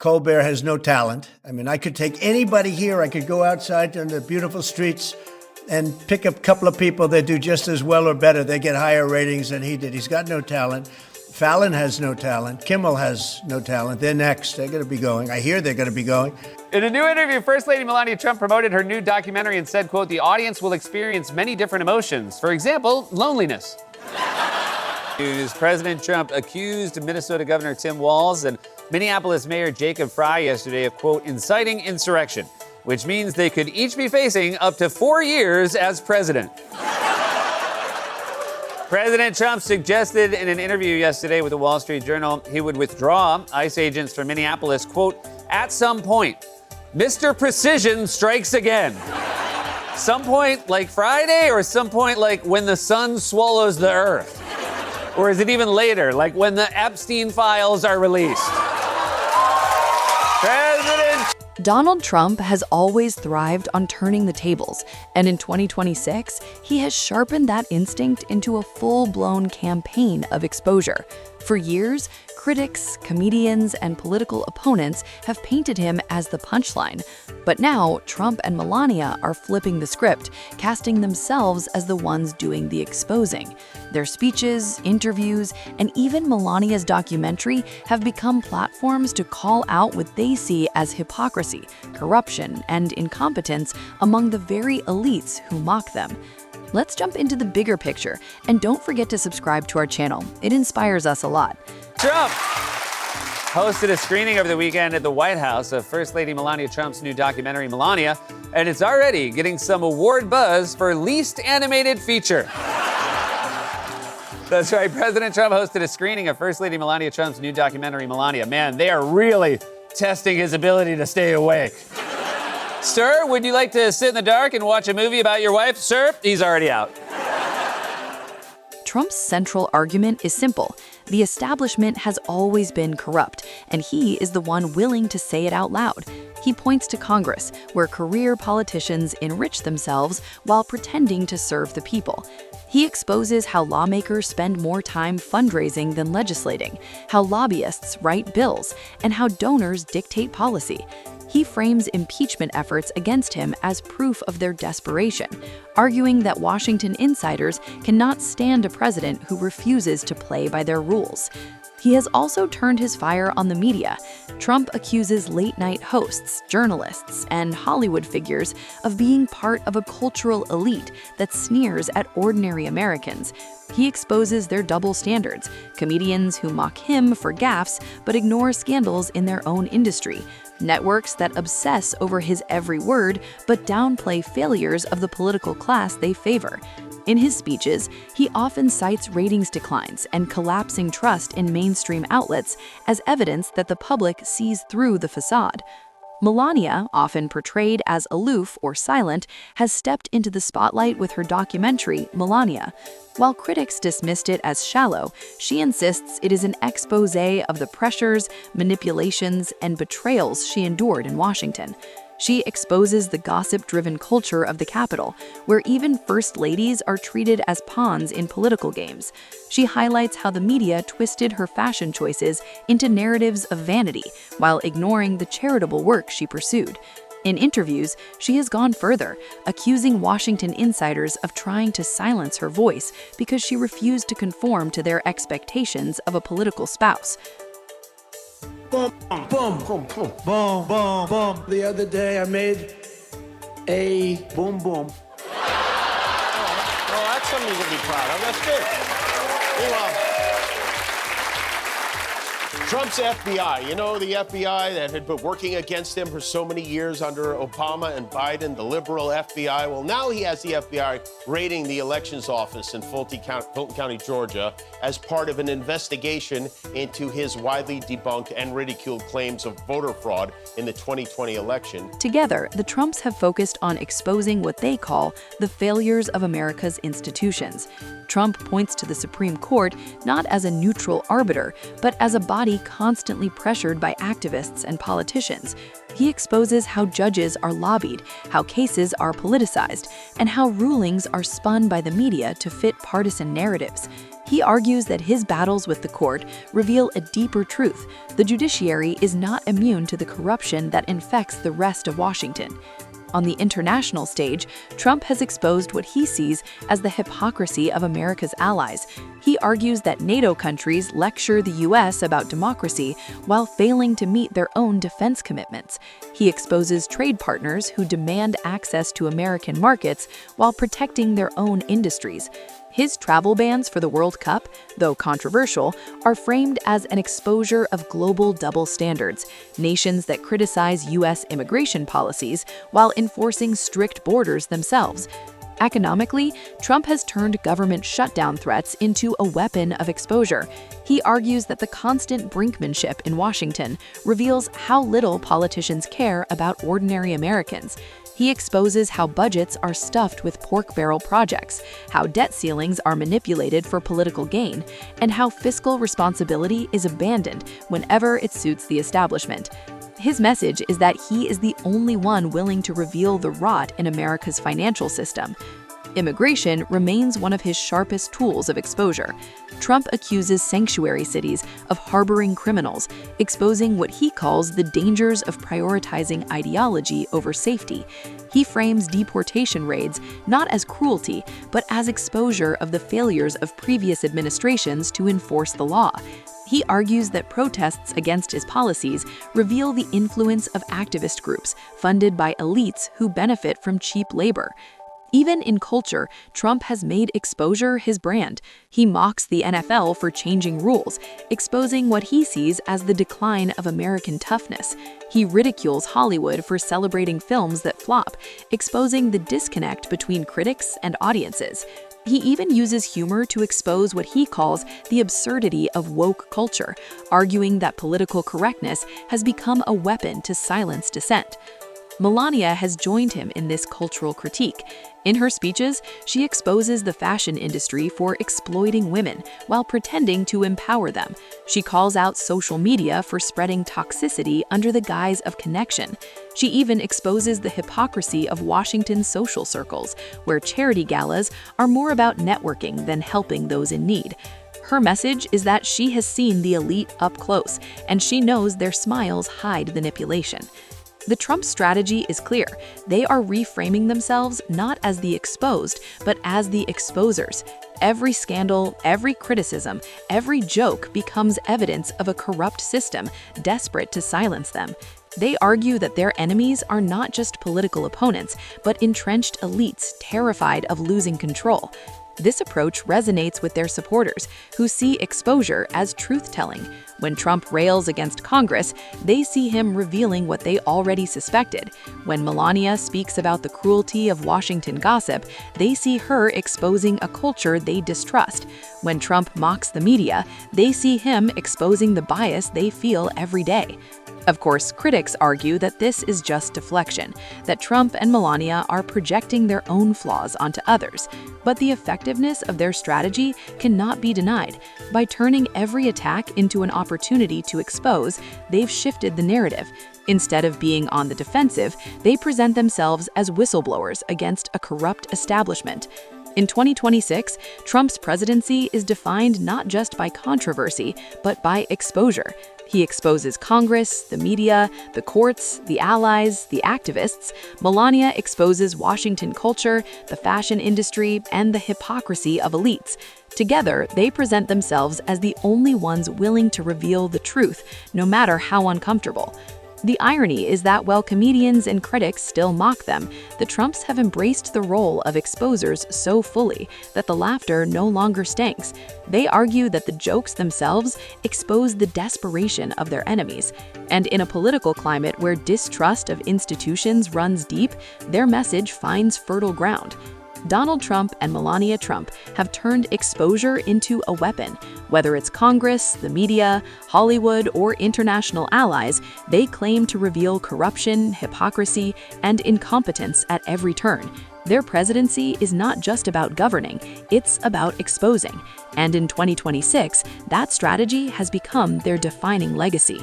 Colbert has no talent. I mean, I could take anybody here. I could go outside on the beautiful streets and pick up a couple of people that do just as well or better. They get higher ratings than he did. He's got no talent. Fallon has no talent. Kimmel has no talent. They're next. They're going to be going. I hear they're going to be going. In a new interview, First Lady Melania Trump promoted her new documentary and said, quote, "The audience will experience many different emotions. For example, loneliness." President Trump accused Minnesota Governor Tim Walz and Minneapolis Mayor Jacob Frey yesterday of, quote, "inciting insurrection," which means they could each be facing up to 4 years as president. President Trump suggested in an interview yesterday with the Wall Street Journal he would withdraw ICE agents from Minneapolis, quote, "at some point. Mr. Precision strikes again." Some point like Friday, or some point like when the sun swallows the earth? Or is it even later, like when the Epstein files are released? Donald Trump has always thrived on turning the tables, and in 2026, he has sharpened that instinct into a full-blown campaign of exposure. For years, critics, comedians, and political opponents have painted him as the punchline. But now, Trump and Melania are flipping the script, casting themselves as the ones doing the exposing. Their speeches, interviews, and even Melania's documentary have become platforms to call out what they see as hypocrisy, corruption, and incompetence among the very elites who mock them. Let's jump into the bigger picture, and don't forget to subscribe to our channel. It inspires us a lot. Trump hosted a screening over the weekend at the White House of First Lady Melania Trump's new documentary, Melania, and it's already getting some award buzz for Least Animated Feature. That's right, President Trump hosted a screening of First Lady Melania Trump's new documentary, Melania. Man, they are really testing his ability to stay awake. Sir, would you like to sit in the dark and watch a movie about your wife? Sir, he's already out. Trump's central argument is simple. The establishment has always been corrupt, and he is the one willing to say it out loud. He points to Congress, where career politicians enrich themselves while pretending to serve the people. He exposes how lawmakers spend more time fundraising than legislating, how lobbyists write bills, and how donors dictate policy. He frames impeachment efforts against him as proof of their desperation, arguing that Washington insiders cannot stand a president who refuses to play by their rules. He has also turned his fire on the media. Trump accuses late-night hosts, journalists, and Hollywood figures of being part of a cultural elite that sneers at ordinary Americans. He exposes their double standards, comedians who mock him for gaffes but ignore scandals in their own industry, networks that obsess over his every word but downplay failures of the political class they favor. In his speeches, he often cites ratings declines and collapsing trust in mainstream outlets as evidence that the public sees through the facade. Melania, often portrayed as aloof or silent, has stepped into the spotlight with her documentary, Melania. While critics dismissed it as shallow, she insists it is an exposé of the pressures, manipulations, and betrayals she endured in Washington. She exposes the gossip-driven culture of the Capitol, where even first ladies are treated as pawns in political games. She highlights how the media twisted her fashion choices into narratives of vanity, while ignoring the charitable work she pursued. In interviews, she has gone further, accusing Washington insiders of trying to silence her voice because she refused to conform to their expectations of a political spouse. Boom, boom, boom, boom, boom, boom, boom. The other day I made a boom, boom. Well, that's something you can be proud of. That's good. Trump's FBI, you know, the FBI that had been working against him for so many years under Obama and Biden, the liberal FBI. Well, now he has the FBI raiding the elections office in Fulton County, Georgia, as part of an investigation into his widely debunked and ridiculed claims of voter fraud in the 2020 election. Together, the Trumps have focused on exposing what they call the failures of America's institutions. Trump points to the Supreme Court not as a neutral arbiter, but as a body constantly pressured by activists and politicians. He exposes how judges are lobbied, how cases are politicized, and how rulings are spun by the media to fit partisan narratives. He argues that his battles with the court reveal a deeper truth. The judiciary is not immune to the corruption that infects the rest of Washington. On the international stage, Trump has exposed what he sees as the hypocrisy of America's allies. He argues that NATO countries lecture the U.S. about democracy while failing to meet their own defense commitments. He exposes trade partners who demand access to American markets while protecting their own industries. His travel bans for the World Cup, though controversial, are framed as an exposure of global double standards, nations that criticize U.S. immigration policies while enforcing strict borders themselves. Economically, Trump has turned government shutdown threats into a weapon of exposure. He argues that the constant brinkmanship in Washington reveals how little politicians care about ordinary Americans. He exposes how budgets are stuffed with pork barrel projects, how debt ceilings are manipulated for political gain, and how fiscal responsibility is abandoned whenever it suits the establishment. His message is that he is the only one willing to reveal the rot in America's financial system. Immigration remains one of his sharpest tools of exposure. Trump accuses sanctuary cities of harboring criminals, exposing what he calls the dangers of prioritizing ideology over safety. He frames deportation raids not as cruelty, but as exposure of the failures of previous administrations to enforce the law. He argues that protests against his policies reveal the influence of activist groups funded by elites who benefit from cheap labor. Even in culture, Trump has made exposure his brand. He mocks the NFL for changing rules, exposing what he sees as the decline of American toughness. He ridicules Hollywood for celebrating films that flop, exposing the disconnect between critics and audiences. He even uses humor to expose what he calls the absurdity of woke culture, arguing that political correctness has become a weapon to silence dissent. Melania has joined him in this cultural critique. In her speeches, she exposes the fashion industry for exploiting women while pretending to empower them. She calls out social media for spreading toxicity under the guise of connection. She even exposes the hypocrisy of Washington's social circles, where charity galas are more about networking than helping those in need. Her message is that she has seen the elite up close, and she knows their smiles hide manipulation. The Trump strategy is clear. They are reframing themselves not as the exposed, but as the exposers. Every scandal, every criticism, every joke becomes evidence of a corrupt system desperate to silence them. They argue that their enemies are not just political opponents, but entrenched elites terrified of losing control. This approach resonates with their supporters, who see exposure as truth-telling. When Trump rails against Congress, they see him revealing what they already suspected. When Melania speaks about the cruelty of Washington gossip, they see her exposing a culture they distrust. When Trump mocks the media, they see him exposing the bias they feel every day. Of course, critics argue that this is just deflection, that Trump and Melania are projecting their own flaws onto others. But the effectiveness of their strategy cannot be denied. By turning every attack into an opportunity to expose, they've shifted the narrative. Instead of being on the defensive, they present themselves as whistleblowers against a corrupt establishment. In 2026, Trump's presidency is defined not just by controversy, but by exposure. He exposes Congress, the media, the courts, the allies, the activists. Melania exposes Washington culture, the fashion industry, and the hypocrisy of elites. Together, they present themselves as the only ones willing to reveal the truth, no matter how uncomfortable. The irony is that while comedians and critics still mock them, the Trumps have embraced the role of exposers so fully that the laughter no longer stinks. They argue that the jokes themselves expose the desperation of their enemies. And in a political climate where distrust of institutions runs deep, their message finds fertile ground. Donald Trump and Melania Trump have turned exposure into a weapon. Whether it's Congress, the media, Hollywood, or international allies, they claim to reveal corruption, hypocrisy, and incompetence at every turn. Their presidency is not just about governing, it's about exposing. And in 2026, that strategy has become their defining legacy.